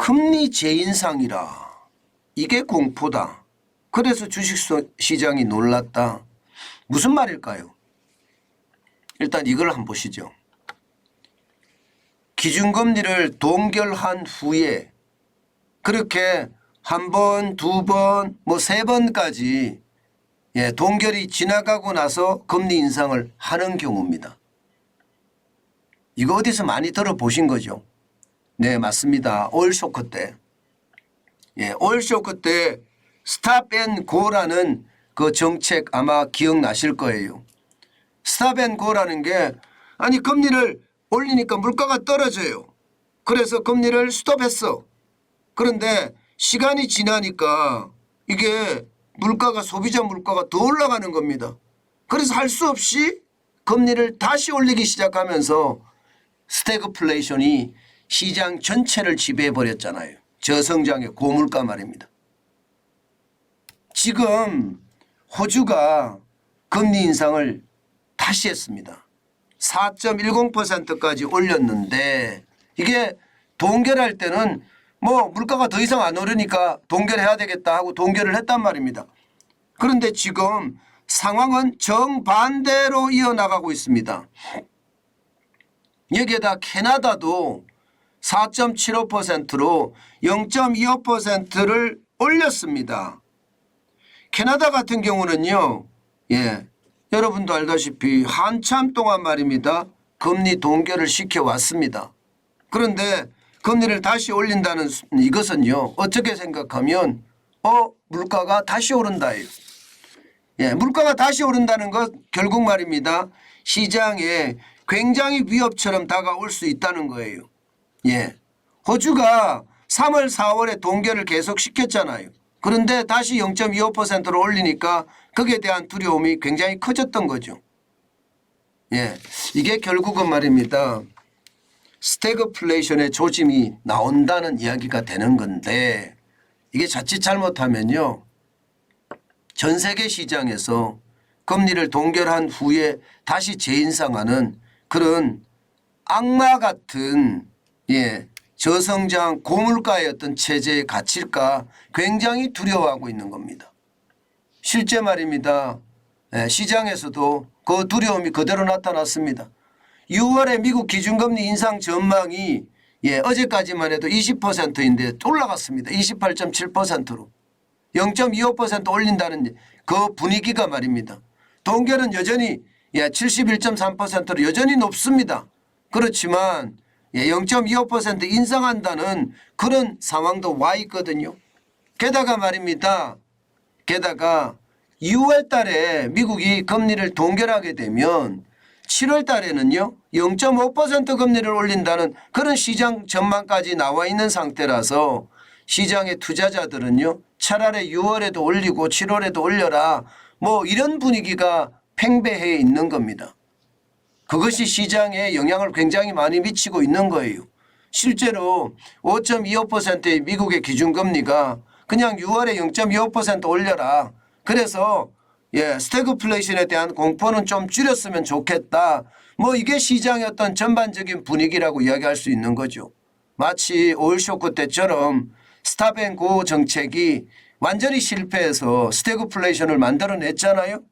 금리 재인상이라. 이게 공포다. 그래서 주식시장이 놀랐다. 무슨 말일까요? 일단 이걸 한번 보시죠. 기준금리를 동결한 후에 그렇게 한 번, 두 번, 뭐 세 번까지 동결이 지나가고 나서 금리 인상을 하는 경우입니다. 이거 어디서 많이 들어보신 거죠? 네, 맞습니다. 오일 쇼크 때. 오일 쇼크 때 스탑 앤 고라는 그 정책 아마 기억나실 거예요. 스탑 앤 고라는 게 아니 금리를 올리니까 물가가 떨어져요. 그래서 금리를 스톱했어. 그런데 시간이 지나니까 이게 물가가 소비자 물가가 더 올라가는 겁니다. 그래서 할 수 없이 금리를 다시 올리기 시작하면서 스태그플레이션이 시장 전체를 지배해 버렸잖아요. 저성장의 고물가 말입니다. 지금 호주가 금리 인상을 다시 했습니다. 4.10%까지 올렸는데 이게 동결할 때는 뭐 물가가 더 이상 안 오르니까 동결해야 되겠다 하고 동결을 했단 말입니다. 그런데 지금 상황은 정반대로 이어나가고 있습니다. 여기에다 캐나다도 4.75%로 0.25%를 올렸습니다. 캐나다 같은 경우는요. 여러분도 알다시피 한참 동안 말입니다. 금리 동결을 시켜왔습니다. 그런데 금리를 다시 올린다는 이것은요. 어떻게 생각하면 물가가 다시 오른다예요. 물가가 다시 오른다는 것 결국 말입니다. 시장에 굉장히 위협처럼 다가올 수 있다는 거예요. 호주가 3월 4월에 동결을 계속 시켰잖아요. 그런데 다시 0.25%로 올리니까 거기에 대한 두려움이 굉장히 커졌던 거죠. 이게 결국은 말입니다. 스태그플레이션의 조짐이 나온다는 이야기가 되는 건데 이게 자칫 잘못하면요. 전 세계 시장에서 금리를 동결한 후에 다시 재인상하는 그런 악마 같은 저성장 고물가의 어떤 체제에 갇힐까 굉장히 두려워하고 있는 겁니다. 실제 말입니다. 시장에서도 그 두려움이 그대로 나타났습니다. 6월에 미국 기준금리 인상 전망이 어제까지만 해도 20%인데 올라갔습니다. 28.7%로. 0.25% 올린다는 그 분위기가 말입니다. 동결은 여전히 71.3%로 여전히 높습니다. 그렇지만 0.25% 인상한다는 그런 상황도 와 있거든요. 게다가 말입니다. 게다가 6월 달에 미국이 금리를 동결하게 되면 7월 달에는요. 0.5% 금리를 올린다는 그런 시장 전망까지 나와 있는 상태라서 시장의 투자자들은요. 차라리 6월에도 올리고 7월에도 올려라. 뭐 이런 분위기가 팽배해 있는 겁니다. 그것이 시장에 영향을 굉장히 많이 미치고 있는 거예요. 실제로 5.25%의 미국의 기준금리가 그냥 6월에 0.25% 올려라. 그래서 스태그플레이션에 대한 공포는 좀 줄였으면 좋겠다. 뭐 이게 시장의 어떤 전반적인 분위기라고 이야기할 수 있는 거죠. 마치 오일 쇼크 때처럼 스탑앤고 정책이 완전히 실패해서 스태그플레이션을 만들어냈잖아요.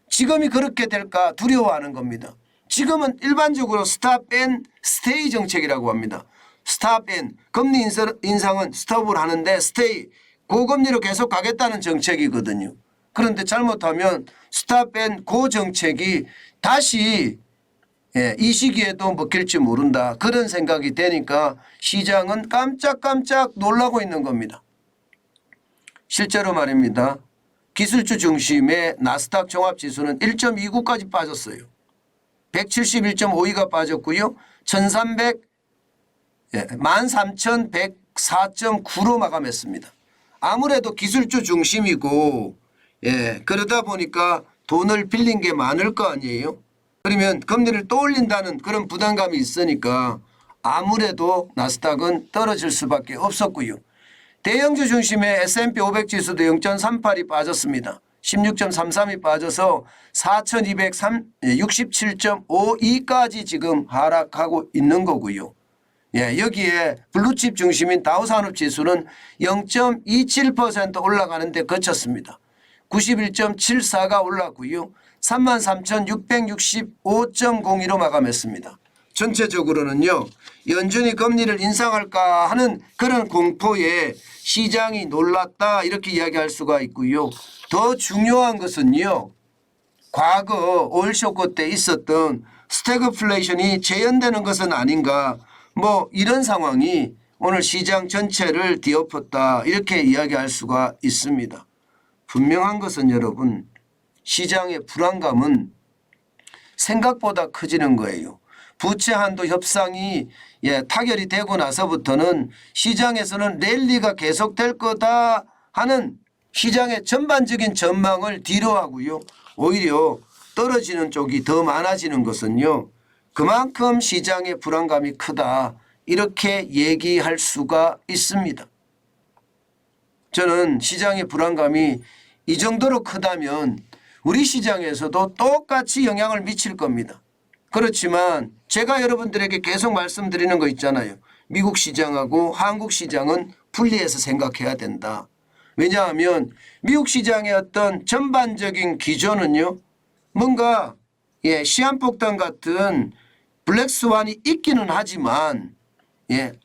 지금이 그렇게 될까 두려워하는 겁니다. 지금은 일반적으로 스탑 앤 스테이 정책이라고 합니다. 스탑 앤 금리 인상은 스톱을 하는데 스테이 고금리로 계속 가겠다는 정책이거든요. 그런데 잘못하면 스탑 앤 고 정책이 다시 이 시기에도 먹힐지 모른다. 그런 생각이 되니까 시장은 깜짝깜짝 놀라고 있는 겁니다. 실제로 말입니다. 기술주 중심의 나스닥 종합지수는 1.29까지 빠졌어요. 171.52가 빠졌고요. 13,104.9로 마감했습니다. 아무래도 기술주 중심이고 그러다 보니까 돈을 빌린 게 많을 거 아니에요. 그러면 금리를 또 올린다는 그런 부담감이 있으니까 아무래도 나스닥은 떨어질 수밖에 없었고요. 대형주 중심의 S&P 500 지수도 0.38이 빠졌습니다. 16.33이 빠져서 4,267.52까지 지금 하락하고 있는 거고요. 예, 여기에 블루칩 중심인 다우산업지수는 0.27% 올라가는데 그쳤습니다. 91.74가 올랐고요. 33,665.02로 마감했습니다. 전체적으로는요. 연준이 금리를 인상할까 하는 그런 공포에 시장이 놀랐다 이렇게 이야기할 수가 있고요. 더 중요한 것은요. 과거 오일 쇼크 때 있었던 스태그플레이션이 재현되는 것은 아닌가 뭐 이런 상황이 오늘 시장 전체를 뒤엎었다 이렇게 이야기할 수가 있습니다. 분명한 것은 여러분 시장의 불안감은 생각보다 커지는 거예요. 부채 한도 협상이 타결이 되고 나서부터는 시장에서는 랠리가 계속될 거다 하는 시장의 전반적인 전망을 뒤로 하고요. 오히려 떨어지는 쪽이 더 많아지는 것은요. 그만큼 시장의 불안감이 크다 이렇게 얘기할 수가 있습니다. 저는 시장의 불안감이 이 정도로 크다면 우리 시장에서도 똑같이 영향을 미칠 겁니다. 그렇지만 제가 여러분들에게 계속 말씀드리는 거 있잖아요. 미국 시장하고 한국 시장은 분리해서 생각해야 된다. 왜냐하면 미국 시장의 어떤 전반적인 기조는요. 뭔가 시한폭탄 같은 블랙스완이 있기는 하지만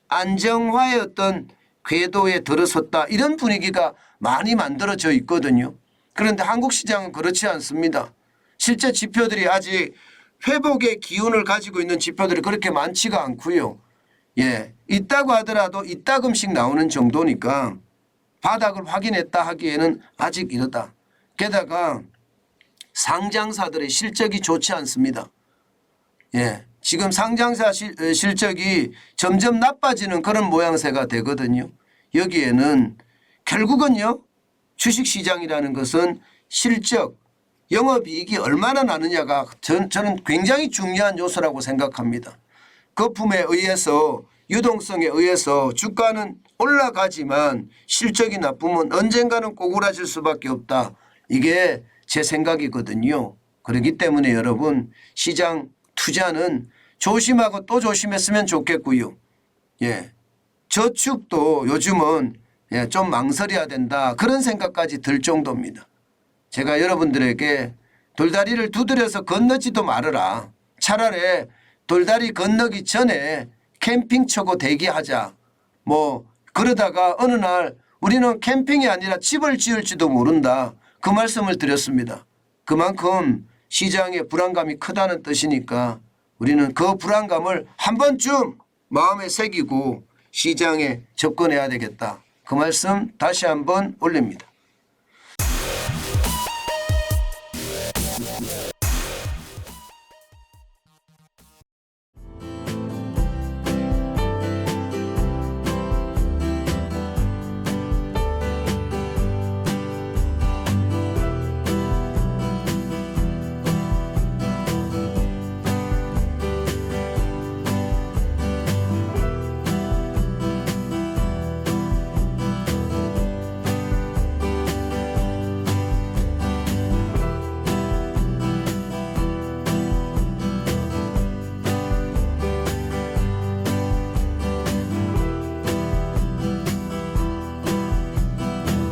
안정화의 어떤 궤도에 들어섰다 이런 분위기가 많이 만들어져 있거든요. 그런데 한국 시장은 그렇지 않습니다. 실제 지표들이 아직 회복의 기운을 가지고 있는 지표들이 그렇게 많지가 않고요. 있다고 하더라도 이따금씩 나오는 정도니까 바닥을 확인했다 하기에는 아직 이르다. 게다가 상장사들의 실적이 좋지 않습니다. 지금 상장사 실적이 점점 나빠지는 그런 모양새가 되거든요. 여기에는 결국은요. 주식시장이라는 것은 실적, 영업이익이 얼마나 나느냐가 저는 굉장히 중요한 요소라고 생각합니다. 거품에 의해서 유동성에 의해서 주가는 올라가지만 실적이 나쁘면 언젠가는 꼬꾸라질 수밖에 없다. 이게 제 생각이거든요. 그렇기 때문에 여러분 시장 투자는 조심하고 또 조심했으면 좋겠고요. 저축도 요즘은 좀 망설여야 된다. 그런 생각까지 들 정도입니다. 제가 여러분들에게 돌다리를 두드려서 건너지도 말아라. 차라리 돌다리 건너기 전에 캠핑 쳐고 대기하자. 뭐 그러다가 어느 날 우리는 캠핑이 아니라 집을 지을지도 모른다. 그 말씀을 드렸습니다. 그만큼 시장의 불안감이 크다는 뜻이니까 우리는 그 불안감을 한 번쯤 마음에 새기고 시장에 접근해야 되겠다. 그 말씀 다시 한번 올립니다.